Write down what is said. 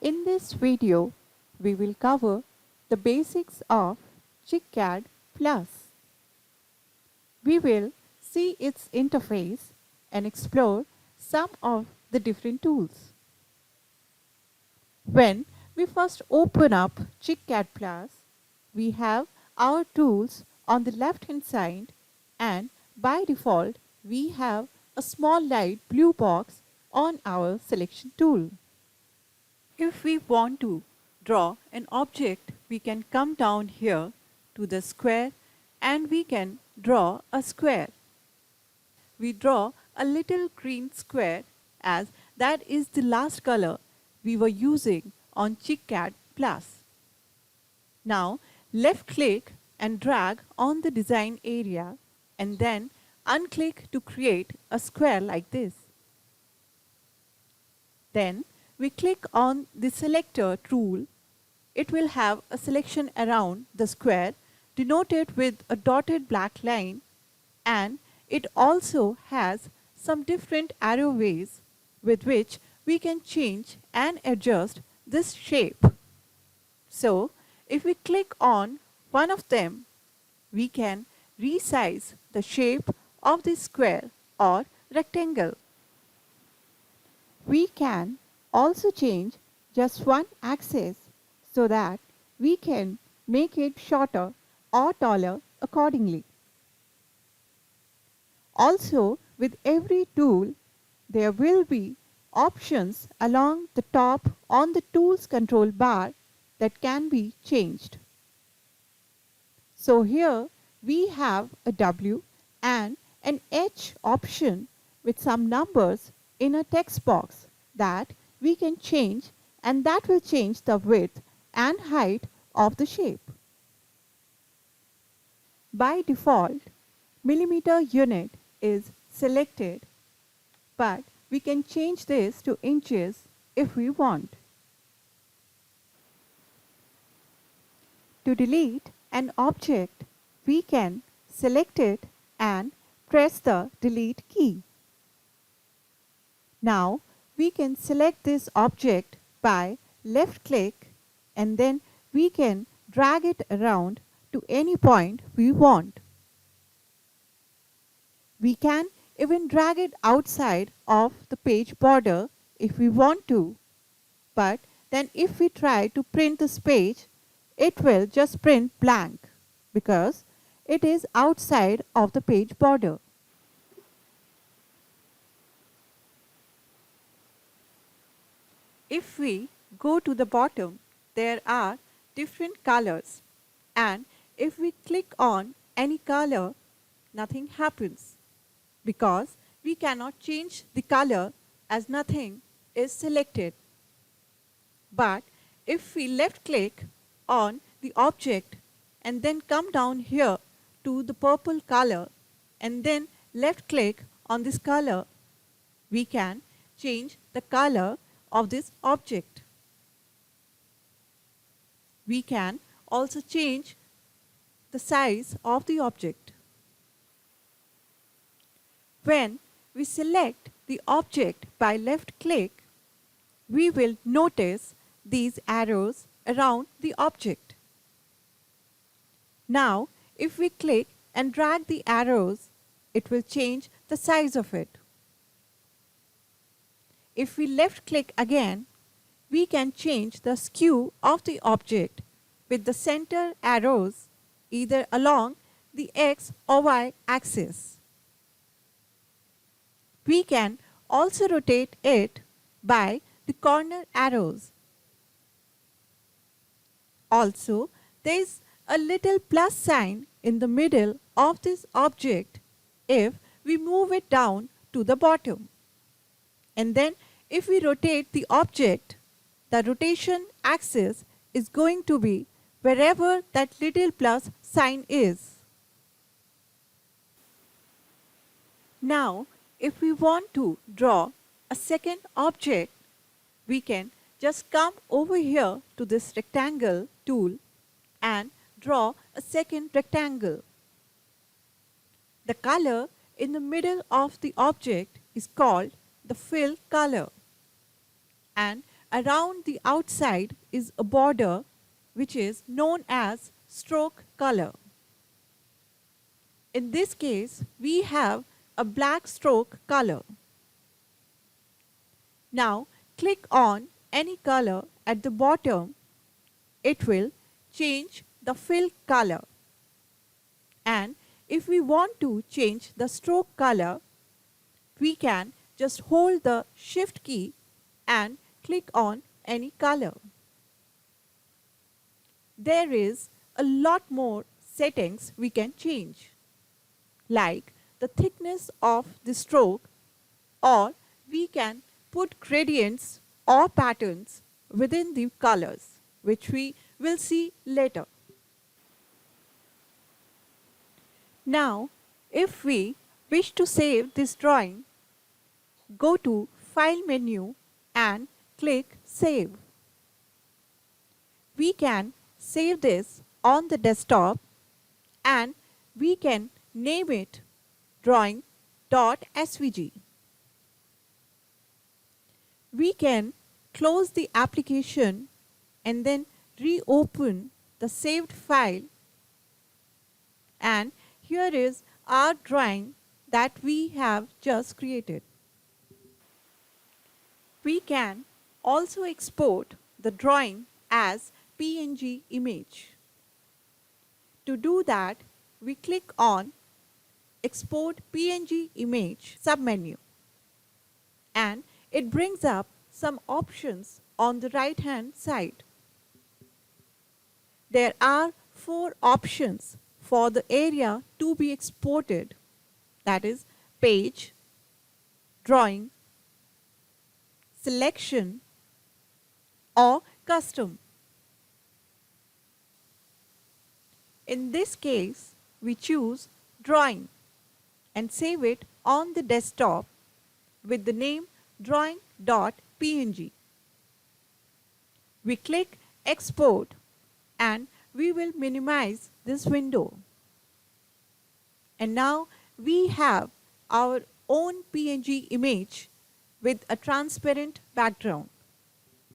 In this video, we will cover the basics of chic Plus. We will see its interface and explore some of the different tools. When we first open up chic Plus, we have our tools on the left hand side, and by default we have a small light blue box on our selection tool. If we want to draw an object, we can come down here to the square and we can draw a square. We draw a little green square as that is the last color we were using on ChicCAD Plus. Now left click and drag on the design area and then unclick to create a square like this. Then we click on the selector tool. It will have a selection around the square denoted with a dotted black line, and it also has some different arrow ways with which we can change and adjust this shape. So if we click on one of them, we can resize the shape of the square or rectangle. We can also change just one axis so that we can make it shorter or taller accordingly. Also, with every tool, there will be options along the top on the tools control bar that can be changed. So here we have a W and an H option with some numbers in a text box that we can change, and that will change the width and height of the shape. By default, millimeter unit is selected, but we can change this to inches if we want. To delete an object, we can select it and press the delete key. Now we can select this object by left click and then we can drag it around to any point we want. We can even drag it outside of the page border if we want to, but then if we try to print this page, it will just print blank because it is outside of the page border. If we go to the bottom, there are different colors, and if we click on any color, nothing happens because we cannot change the color as nothing is selected. But if we left click on the object and then come down here to the purple color and then left click on this color, we can change the color of this object. We can also change the size of the object. When we select the object by left click, we will notice these arrows around the object. Now, if we click and drag the arrows, it will change the size of it. If we left click again, we can change the skew of the object with the center arrows either along the X or Y axis. We can also rotate it by the corner arrows. Also, there is a little plus sign in the middle of this object if we move it down to the bottom. And then if we rotate the object, the rotation axis is going to be wherever that little plus sign is. Now, if we want to draw a second object, we can just come over here to this rectangle tool and draw a second rectangle. The color in the middle of the object is called the fill color, and around the outside is a border which is known as stroke color. In this case, we have a black stroke color. Now click on any color at the bottom. It will change the fill color. And if we want to change the stroke color, we can just hold the shift key and click on any color. There is a lot more settings we can change, like the thickness of the stroke, or we can put gradients or patterns within the colors, which we will see later. Now, if we wish to save this drawing, go to File menu and click Save. We can save this on the desktop and we can name it drawing.svg. We can close the application and then reopen the saved file, and here is our drawing that we have just created. We can also export the drawing as PNG image. To do that, we click on Export PNG Image submenu, and it brings up some options on the right hand side. There are 4 options for the area to be exported, that is page, drawing, selection, or custom. In this case, we choose drawing and save it on the desktop with the name drawing.png. We click export and we will minimize this window. And now we have our own PNG image with a transparent background.